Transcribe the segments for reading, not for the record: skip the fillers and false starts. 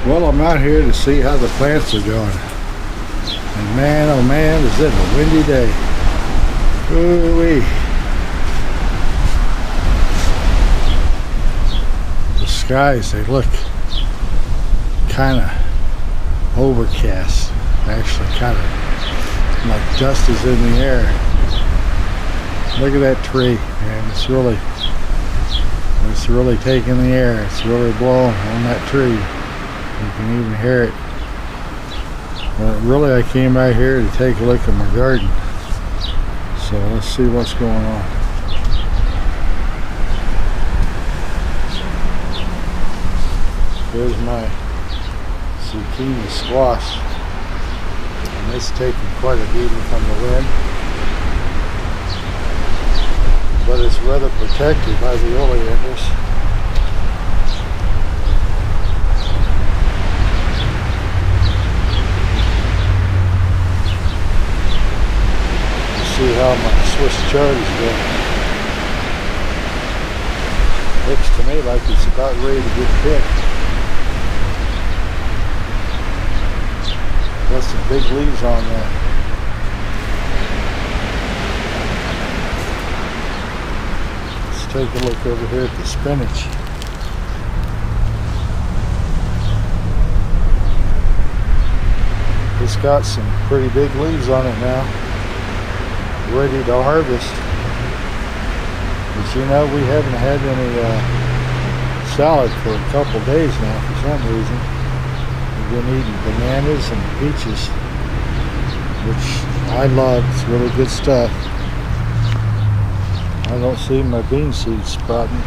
Well, I'm out here to see how the plants are doing. And man, oh man, is it a windy day. Ooh-wee. The skies, they look kind of overcast. Actually, kind of like dust is in the air. Look at that tree, man. It's really taking the air. It's really blowing on that tree. You can even hear it. But really, I came out here to take a look at my garden. So let's see what's going on. Here's my zucchini squash. And it's taking quite a beating from the wind. But it's rather protected by the oleanders. See how my Swiss chard is going. Looks to me like it's about ready to get picked. Got some big leaves on that. Let's take a look over here at the spinach. It's got some pretty big leaves on it now, ready to harvest. But you know, we haven't had any salad for a couple days now for some reason. We've been eating bananas and peaches, which I love. It's really good stuff. I don't see my bean seeds sprouting,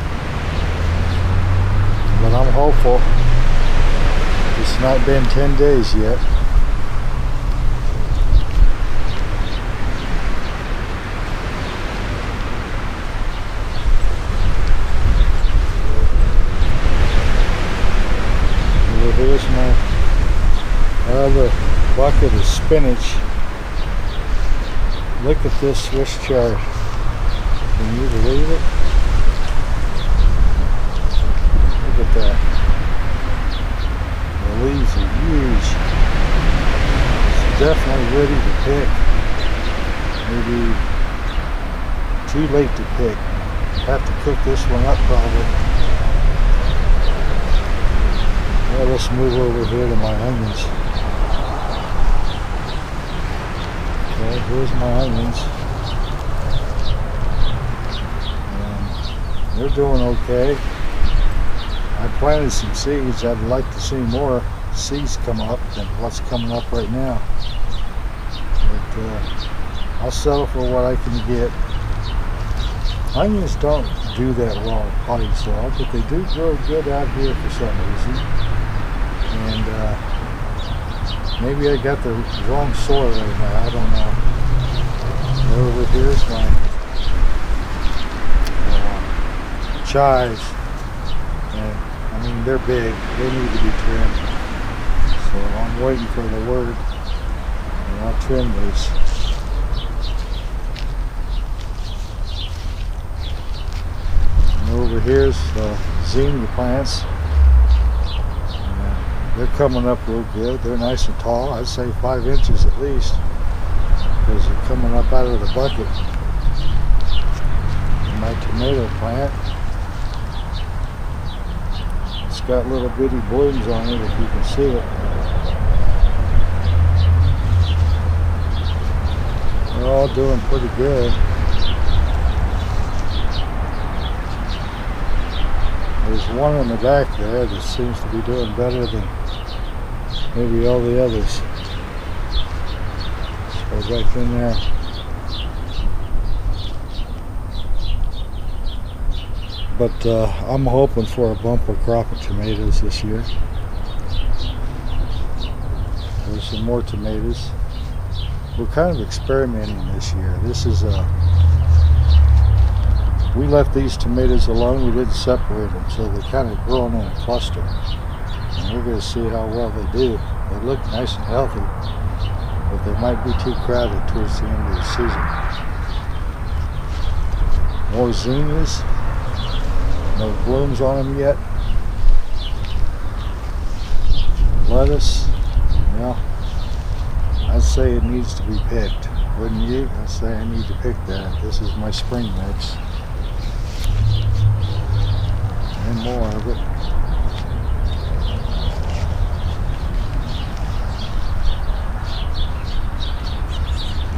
but I'm hopeful. It's not been 10 days yet. Here's my other bucket of spinach. Look at this Swiss chard. Can you believe it? Look at that. The leaves are huge. It's definitely ready to pick. Maybe too late to pick. Have to cook this one up probably. Well, let's move over here to my onions. Okay, here's my onions. And they're doing okay. I planted some seeds. I'd like to see more seeds come up than what's coming up right now. But I'll settle for what I can get. Onions don't do that well in potting soil, but they do grow good out here for some reason. And maybe I got the wrong soil right now, I don't know. And over here's my chives, and I mean they're big, they need to be trimmed. So I'm waiting for the word, and I'll trim these. And over here's zinnia plants. They're coming up real good. They're nice and tall. I'd say 5 inches at least, because they're coming up out of the bucket. And my tomato plant, it's got little bitty blooms on it, if you can see it. They're all doing pretty good. There's one in the back there that seems to be doing better than maybe all the others. Let's go back in there. But I'm hoping for a bumper crop of tomatoes this year. There's some more tomatoes. We're kind of experimenting this year. This is we left these tomatoes alone. We didn't separate them, so they're kind of growing in a cluster. And we're going to see how well they do. They look nice and healthy, but they might be too crowded towards the end of the season. More zinnias. No blooms on them yet. lettuce, well, I'd say it needs to be picked. Wouldn't you? I'd say I need to pick that. This is my spring mix. And more of it.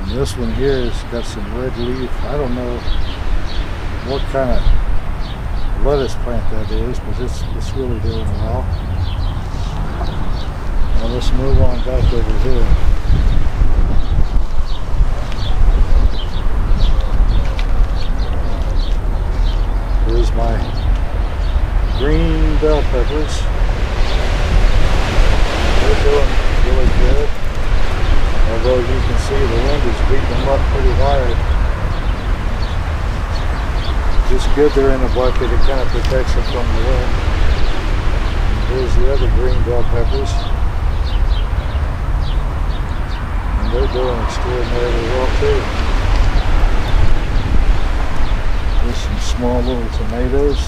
And this one here has got some red leaf. I don't know what kind of lettuce plant that is, but it's really doing well. Now let's move on back over here. Here's my green bell peppers. They're doing really good. Although you can see the wind is beating them up pretty hard. It's good they're in a bucket. It kind of protects them from the wind. Here's the other green bell peppers. And they're doing extraordinarily well too. There's some small little tomatoes.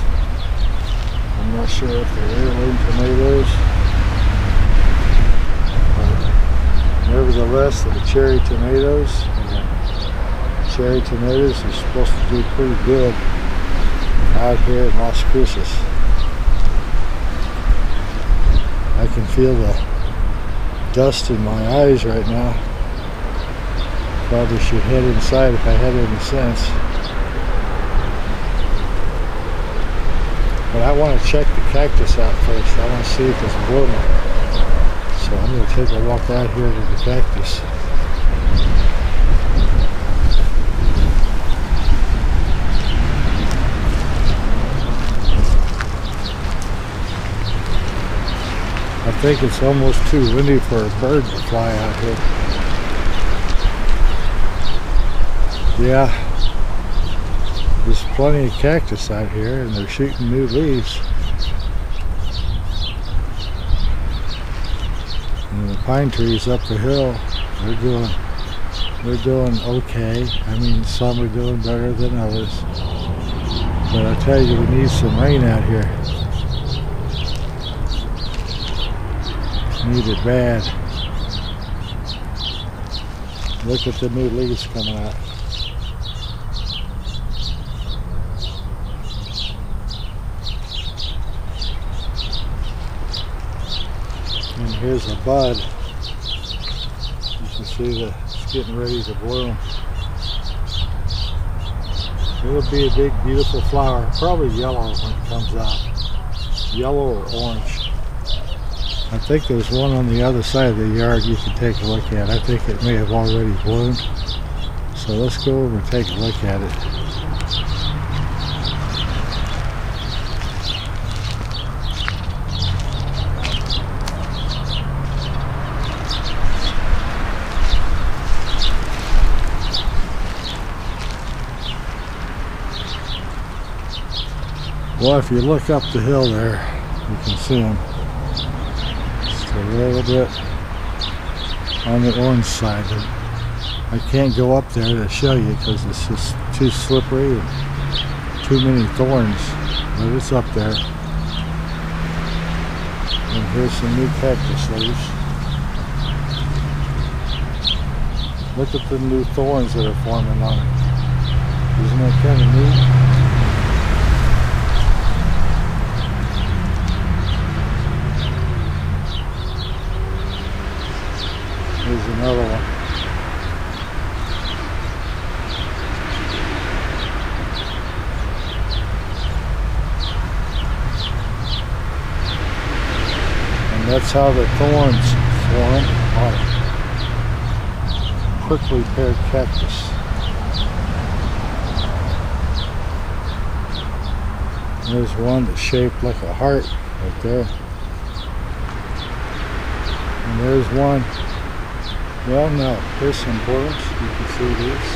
I'm not sure if they're heirloom tomatoes. But nevertheless, they're cherry tomatoes. And cherry tomatoes are supposed to do pretty good out here in Las Cruces. I can feel the dust in my eyes right now. Probably should head inside if I had any sense. But I want to check the cactus out first. I want to see if it's blooming. So I'm going to take a walk out here to the cactus. I think it's almost too windy for a bird to fly out here. Yeah, there's plenty of cactus out here and they're shooting new leaves. And the pine trees up the hill, they're doing okay. I mean, some are doing better than others. But I tell you, we need some rain out here. Need it bad. Look at the new leaves coming out. And here's a bud. You can see it's getting ready to bloom. It'll be a big, beautiful flower. Probably yellow when it comes out. Yellow or orange. I think there's one on the other side of the yard you can take a look at. I think it may have already bloomed. So let's go over and take a look at it. Well, if you look up the hill there, you can see them. A little bit on the orange side. I can't go up there to show you because it's just too slippery and too many thorns, but it's up there. And here's some new cactus leaves. Look at the new thorns that are forming on it. Isn't that kind of neat? Here's another one. And that's how the thorns form on a prickly pear cactus. There's one that's shaped like a heart right there. And there's one. Well, no, here's some blooms. You can see these.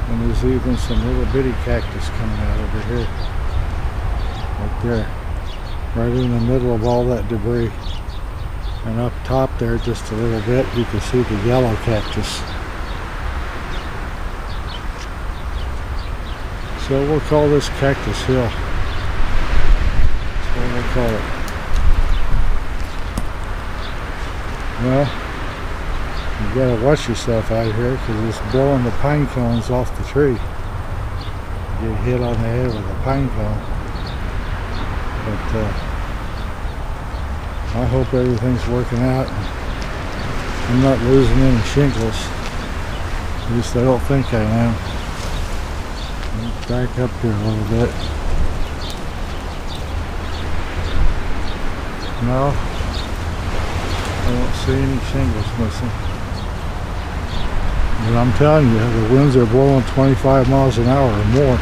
And there's even some little bitty cactus coming out over here. Right there. right in the middle of all that debris. And up top there just a little bit you can see the yellow cactus. So we'll call this Cactus Hill. That's what we'll call it. Well, you gotta watch yourself out here because it's blowing the pine cones off the tree. You get hit on the head with a pine cone. But I hope everything's working out. I'm not losing any shingles. At least I don't think I am. Let's back up here a little bit. No, I don't see any shingles missing. But I'm telling you, the winds are blowing 25 miles an hour or more.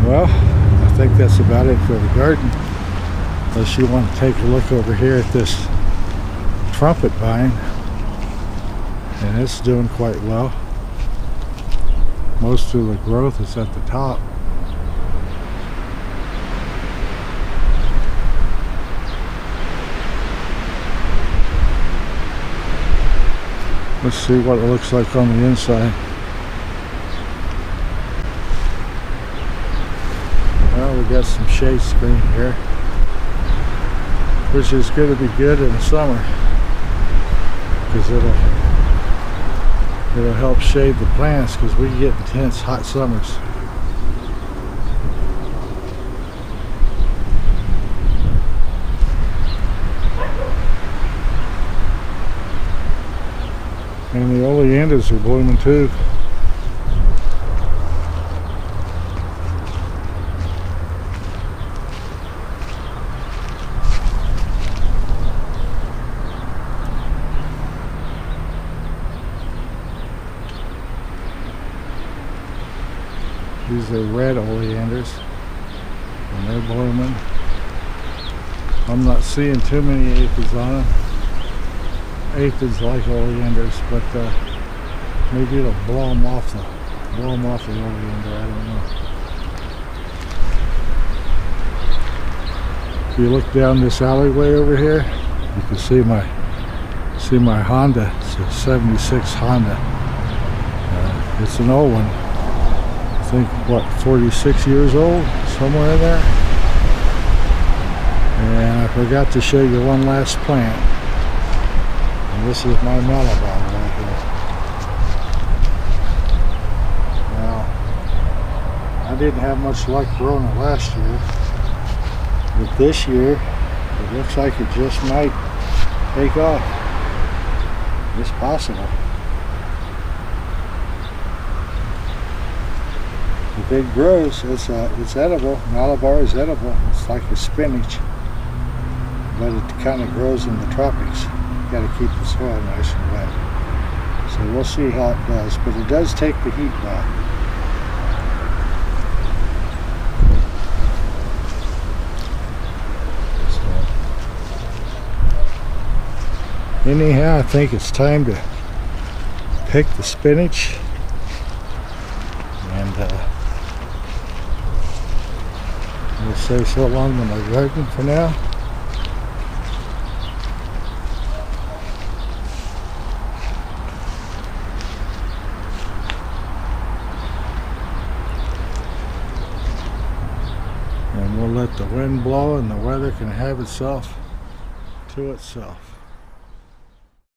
Well, I think that's about it for the garden. Unless you want to take a look over here at this trumpet vine. And it's doing quite well. Most of the growth is at the top. Let's see what it looks like on the inside. Well, we got some shade screen here, which is going to be good in the summer because it'll help shade the plants because we get intense hot summers. And the oleanders are blooming too. These are red oleanders and they're blooming. I'm not seeing too many aphids on them. Aphids like oleanders, but maybe it'll blow them off the oleander. I don't know. If you look down this alleyway over here, you can see my Honda. It's a '76 Honda. It's an old one. I think what, 46 years old, somewhere in there. And I forgot to show you one last plant. And this is my Malabar right here. Now, I didn't have much luck growing it last year, but this year it looks like it just might take off. It's possible. If it grows, it's edible. Malabar is edible. It's like a spinach, but it kind of grows in the tropics. Got to keep the soil nice and wet. So we'll see how it does, but it does take the heat back. So, anyhow, I think it's time to pick the spinach and we'll say so long to my garden for now. And we'll let the wind blow and the weather can have itself to itself.